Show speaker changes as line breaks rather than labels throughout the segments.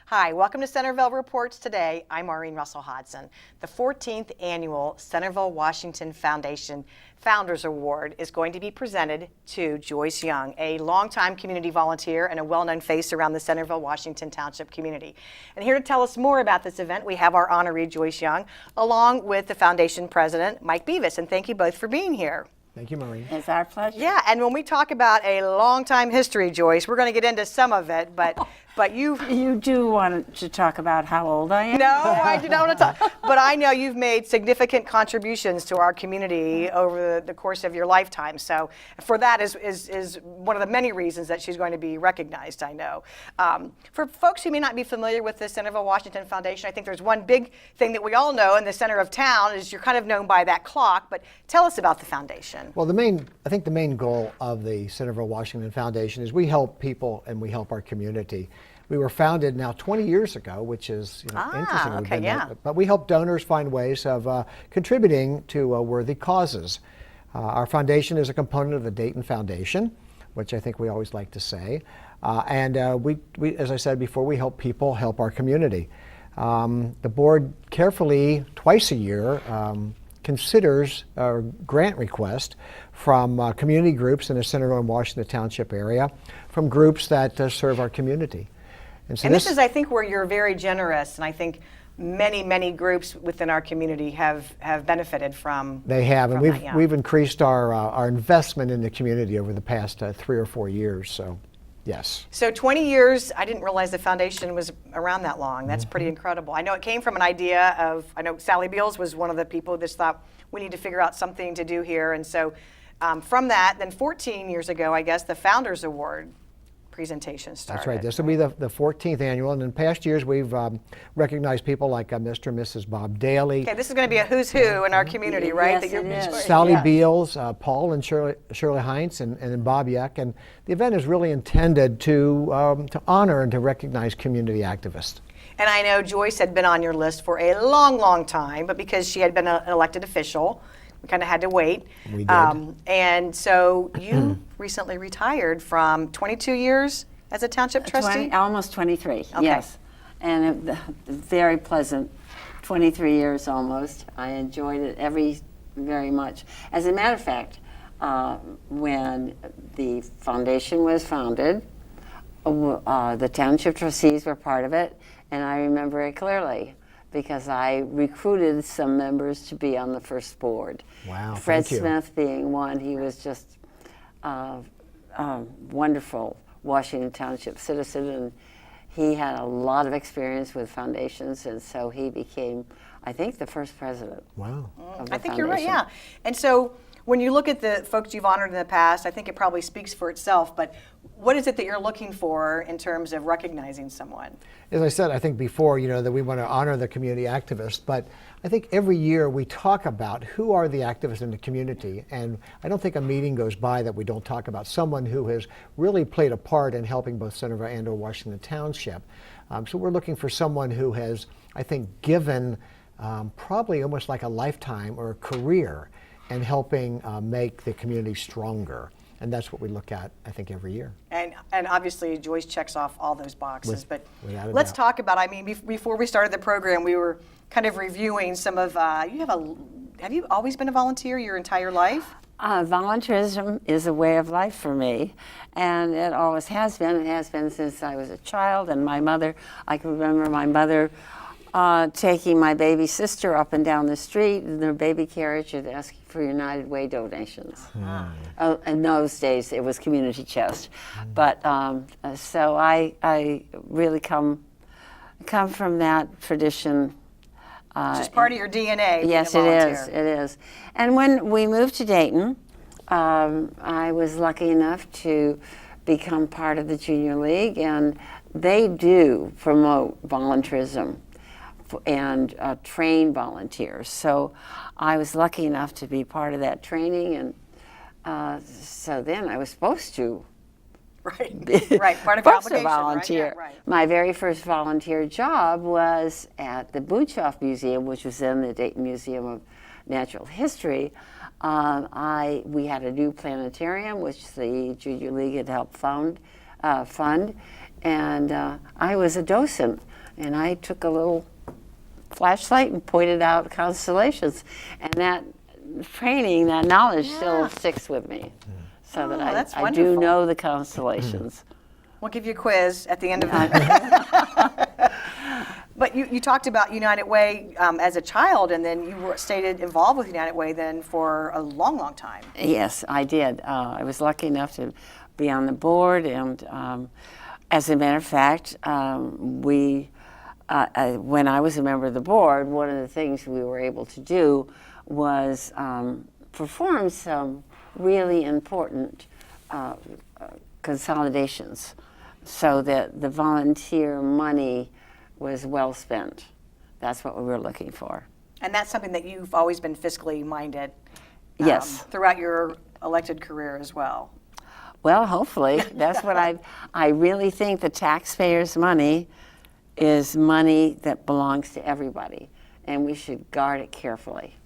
Hi, welcome to Centerville Reports Today. I'm Maureen Russell Hodson. The 14th annual Centerville-Washington Foundation Founders Award is going to be presented to Joyce Young, a longtime community volunteer and a well-known face around the Centerville-Washington Township community. And here to tell us more about this event, we have our honoree, Joyce Young, along with the foundation president, Mike Bevis. And thank you both for being here.
Thank you, Maureen.
It's our pleasure.
Yeah, and when we talk about a long time history, Joyce, we're going to get into some of it, but
you do want to talk about how old I am?
No, I do not want to talk. But I know you've made significant contributions to our community over the course of your lifetime. So for that is one of the many reasons that she's going to be recognized, I know. For folks who may not be familiar with the Centerville-Washington Foundation, I think there's one big thing that we all know in the center of town is you're kind of known by that clock, but tell us about the foundation.
Well, I think the main goal of the Centerville-Washington Foundation is we help people and we help our community. We were founded now 20 years ago, which is interesting.
Okay, yeah.
But we help donors find ways of contributing to worthy causes. Our foundation is a component of the Dayton Foundation, which I think we always like to say. We, as I said before, we help people help our community. The board carefully, twice a year, considers a grant request from community groups in the Centerville and Washington Township area, from groups that serve our community.
And this is, I think, where you're very generous, and I think many groups within our community have benefited from.
They have, and we've increased our investment in the community over the past 3 or 4 years. So, yes.
So 20 years. I didn't realize the foundation was around that long. That's pretty incredible. I know it came from an idea of. I know Sally Beals was one of the people that thought we need to figure out something to do here, and so from that, then 14 years ago, I guess the Founders Award presentation started.
That's right. This will be the 14th annual, and in past years we've recognized people like Mr. and Mrs. Bob Daly.
Okay, this is going to be a who's who in our community, right?
Yes, it is.
Sally Beals, Paul and Shirley Heinz, and Bob Yeck, and the event is really intended to honor and to recognize community activists.
And I know Joyce had been on your list for a long time, but because she had been an elected official, we kind of had to wait.
We did.
And so you recently retired from 22 years as a township trustee?
Almost 23,
okay.
Yes. And a very pleasant 23 years almost. I enjoyed it very much. As a matter of fact, when the foundation was founded, the township trustees were part of it, and I remember it clearly, because I recruited some members to be on the first board.
Wow,
Fred
thank you.
Smith being one. He was just a wonderful Washington Township citizen, and he had a lot of experience with foundations, and so he became, I think, the first president.
Wow.
Of the
I think you're right,
foundation.
yeah. And so when you look at the folks you've honored in the past, I think it probably speaks for itself, but what is it that you're looking for in terms of recognizing someone?
As I said, I think before, that we want to honor the community activists, but I think every year we talk about who are the activists in the community, and I don't think a meeting goes by that we don't talk about someone who has really played a part in helping both Centerville and or Washington Township. So we're looking for someone who has, I think, given probably almost like a lifetime or a career in helping make the community stronger. And that's what we look at, I think, every year.
And obviously Joyce checks off all those boxes, but
without a
let's
doubt.
talk about, before we started the program, we were kind of reviewing some of, have you always been a volunteer your entire life?
Volunteerism is a way of life for me, and it always has been. It has been since I was a child, and I can remember my mother taking my baby sister up and down the street in their baby carriage and asking for United Way donations. In those days, it was Community Chest. But so I really come from that tradition.
It's just part of your DNA.
Yes, it is. It is. And when we moved to Dayton, I was lucky enough to become part of the Junior League, and they do promote volunteerism and train volunteers. So I was lucky enough to be part of that training, and so then I was supposed to
Right, part of your
supposed to
obligation,
volunteer.
Right? Yeah, right.
My very first volunteer job was at the Boochoff Museum, which was in the Dayton Museum of Natural History. We had a new planetarium, which the Junior League had helped fund, and I was a docent And I took a little flashlight and pointed out constellations. And that training, that knowledge still sticks with me. So that
that's
I do
wonderful.
know the constellations.
We'll give you a quiz at the end of it. But you talked about United Way as a child, and then you were stated involved with United Way then for a long, long time.
Yes, I did. I was lucky enough to be on the board, and as a matter of fact, when I was a member of the board, one of the things we were able to do was perform some really important consolidations so that the volunteer money was well spent. That's what we were looking for.
And that's something that you've always been fiscally minded
Yes.
throughout your elected career as well.
Well, hopefully. That's what I really think the taxpayers' money is money that belongs to everybody, and we should guard it carefully.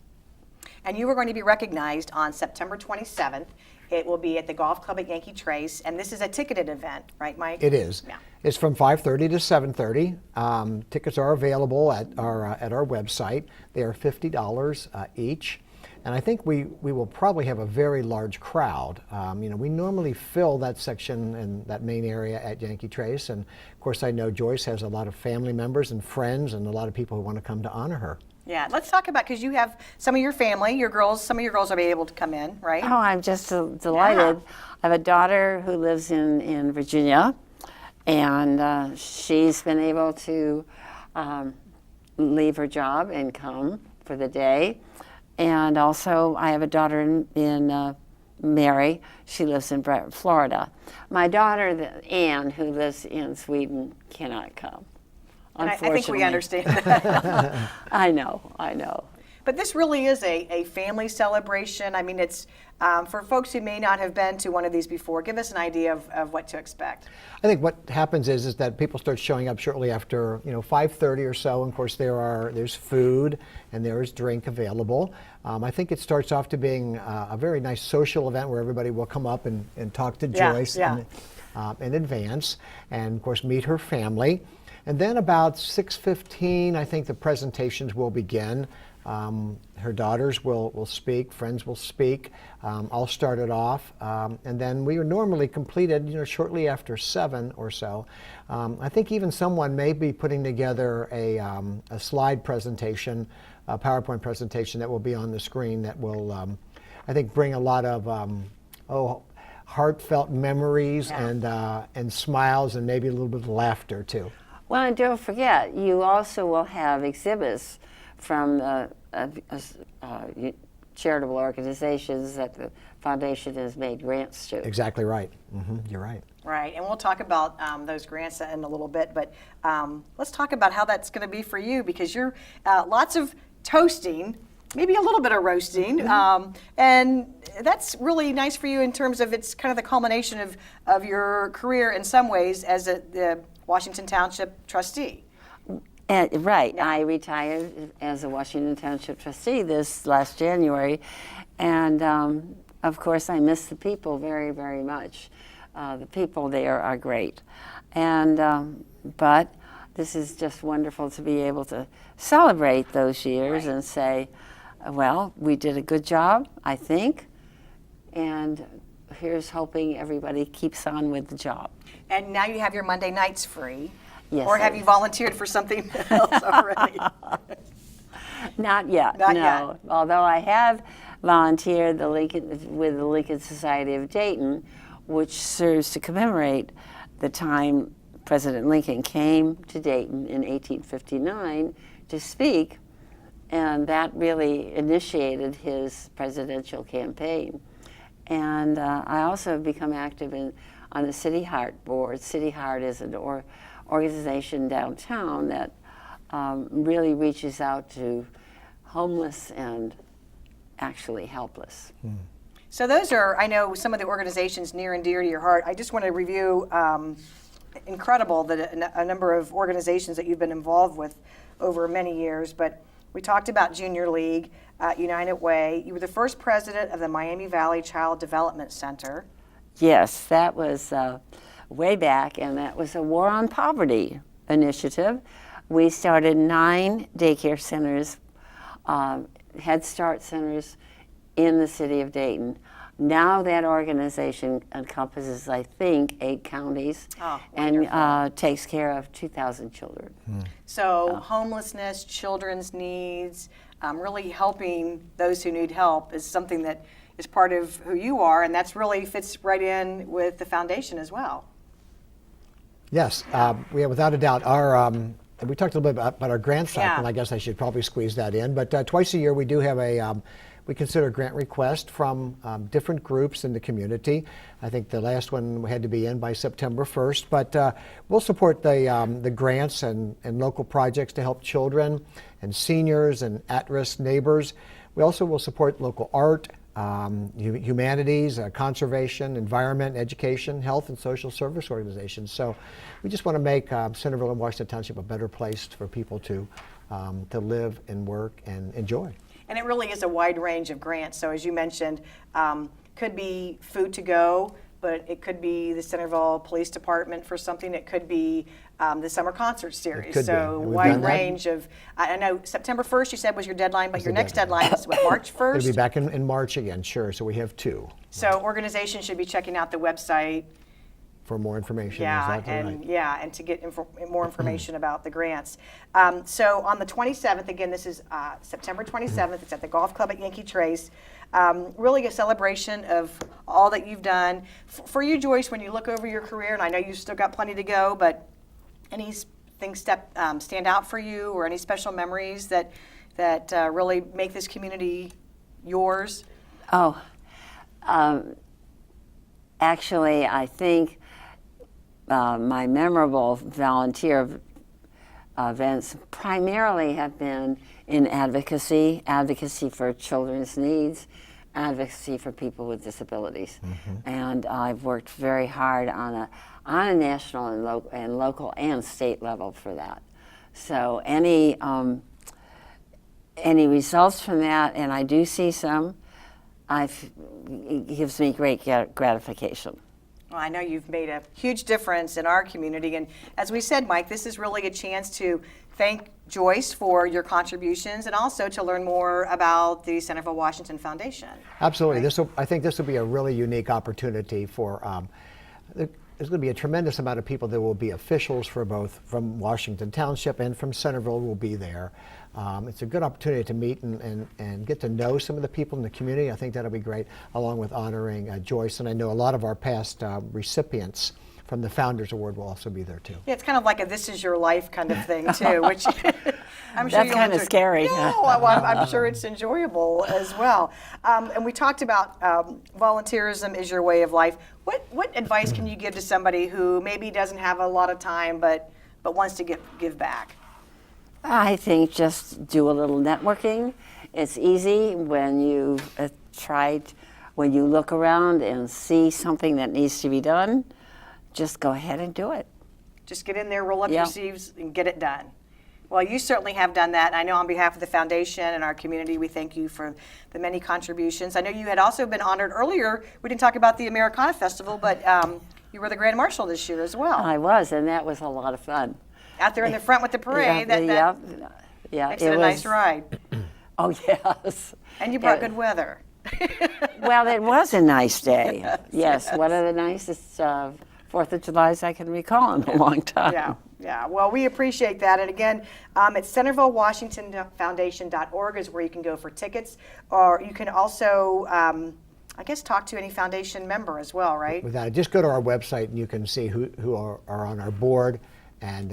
And you are going to be recognized on September 27th. It will be at the Golf Club at Yankee Trace, and this is a ticketed event, right, Mike?
It is.
Yeah.
It's from 5:30 to 7:30. Tickets are available at our website. They are $50 each. And I think we will probably have a very large crowd. We normally fill that section and that main area at Yankee Trace. And of course, I know Joyce has a lot of family members and friends and a lot of people who want to come to honor her.
Yeah, let's talk about, because you have some of your family, some of your girls will be able to come in, right?
Oh, I'm just delighted. I have a daughter who lives in Virginia, and she's been able to leave her job and come for the day. And also, I have a daughter in Mary. She lives in Florida. My daughter, Anne, who lives in Sweden, cannot come.
And I think we understand that.
I know.
But this really is a family celebration. I mean, it's for folks who may not have been to one of these before, give us an idea of what to expect.
I think what happens is that people start showing up shortly after 5:30 or so. And of course, there's food and there's drink available. I think it starts off to being a very nice social event where everybody will come up and talk to Joyce in advance, and of course meet her family. And then about 6:15, I think the presentations will begin. Her daughters will speak, friends will speak. I'll start it off, and then we are normally completed, shortly after 7 or so. I think even someone may be putting together a slide presentation, a PowerPoint presentation that will be on the screen that will, I think, bring a lot of heartfelt memories and smiles and maybe a little bit of laughter too.
Well, and don't forget, you also will have exhibits from charitable organizations that the foundation has made grants to.
Exactly right. You're right.
Right, and we'll talk about those grants in a little bit, but let's talk about how that's going to be for you, because you're lots of toasting, maybe a little bit of roasting, and that's really nice for you in terms of it's kind of the culmination of your career in some ways as the Washington Township trustee.
Right. Yeah. I retired as a Washington Township trustee this last January, and of course I miss the people very, very much. The people there are great, and but this is just wonderful to be able to celebrate those years and say, well, we did a good job, I think, and here's hoping everybody keeps on with the job.
And now you have your Monday nights free.
Yes,
or have you volunteered for something else already?
Not yet,
Not
no.
yet.
Although I have volunteered with the Lincoln Society of Dayton, which serves to commemorate the time President Lincoln came to Dayton in 1859 to speak, and that really initiated his presidential campaign. And I also have become active on the City Heart board. City Heart is an organization downtown that really reaches out to homeless and actually helpless.
So those are, I know, some of the organizations near and dear to your heart. I just want to review, incredible that a number of organizations that you've been involved with over many years, but we talked about Junior League, United Way. You were the first president of the Miami Valley Child Development Center.
Yes, that was way back, and that was a War on Poverty initiative We started 9 daycare centers, Head Start centers in the city of Dayton. Now that organization encompasses, I think, 8 counties and takes care of 2,000 children.
So homelessness, children's needs, really helping those who need help is something that is part of who you are, and that's really fits right in with the foundation as well.
Yes, we have, without a doubt, our we talked a little bit about our grant cycle, and I guess I should probably squeeze that in. But twice a year we do have we consider a grant request from different groups in the community. I think the last one had to be in by September 1st, but we'll support the grants and local projects to help children and seniors and at-risk neighbors. We also will support local art, humanities, conservation, environment, education, health, and social service organizations. So we just want to make Centerville and Washington Township a better place for people to live and work and enjoy.
And it really is a wide range of grants. So as you mentioned, could be food to go, but it could be the Centerville Police Department for something. It could be the summer concert series. So wide range of, I know September 1st you said was your deadline, but your next deadline is what, March 1st?
It'll be back in March again, sure. So we have 2.
So organizations should be checking out the website.
For more information.
And to get more information about the grants. So on the 27th, again, this is September 27th. It's at the Golf Club at Yankee Trace. Really a celebration of all that you've done. For you, Joyce, when you look over your career, and I know you've still got plenty to go, but any things stand out for you, or any special memories that really make this community yours?
Actually, I think my memorable volunteer events primarily have been in advocacy for children's needs, advocacy for people with disabilities. And I've worked very hard on a national and local and state level for that. So any results from that, and I do see some, it gives me great gratification.
Well, I know you've made a huge difference in our community, and as we said, Mike, this is really a chance to thank Joyce for your contributions and also to learn more about the Centerville-Washington Foundation.
Absolutely. Right? I think this will be a really unique opportunity for, there's going to be a tremendous amount of people. There will be officials from Washington Township and from Centerville will be there. It's a good opportunity to meet and get to know some of the people in the community. I think that'll be great, along with honoring Joyce. And I know a lot of our past recipients from the Founders Award will also be there too.
Yeah, it's kind of like a "This Is Your Life" kind of thing too, which I'm sure
that's kind of scary.
No, I'm sure it's enjoyable as well. And we talked about volunteerism is your way of life. What advice can you give to somebody who maybe doesn't have a lot of time but wants to give back?
I think just do a little networking. It's easy when you when you look around and see something that needs to be done, just go ahead and do it.
Just get in there, roll up your sleeves, and get it done. Well, you certainly have done that. I know on behalf of the foundation and our community, we thank you for the many contributions. I know you had also been honored earlier. We didn't talk about the Americana Festival, but you were the Grand Marshal this year as well.
I was, and that was a lot of fun.
Out there in the front with the parade, that makes it a nice ride.
Oh, yes.
And you brought good weather.
Well, it was a nice day. Yes, one of the nicest 4th of Julys I can recall in a long time.
Yeah. Well, we appreciate that. And again, it's Centerville-Washington Foundation.org is where you can go for tickets. Or you can also, I guess, talk to any foundation member as well, right?
Without it, just go to our website and you can see who are on our board and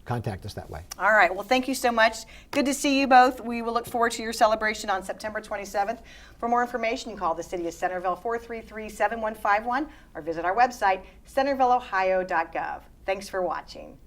contact us that way.
All right. Well, thank you so much. Good to see you both. We will look forward to your celebration on September 27th. For more information, you can call the City of Centerville 433-7151 or visit our website, centervilleohio.gov. Thanks for watching.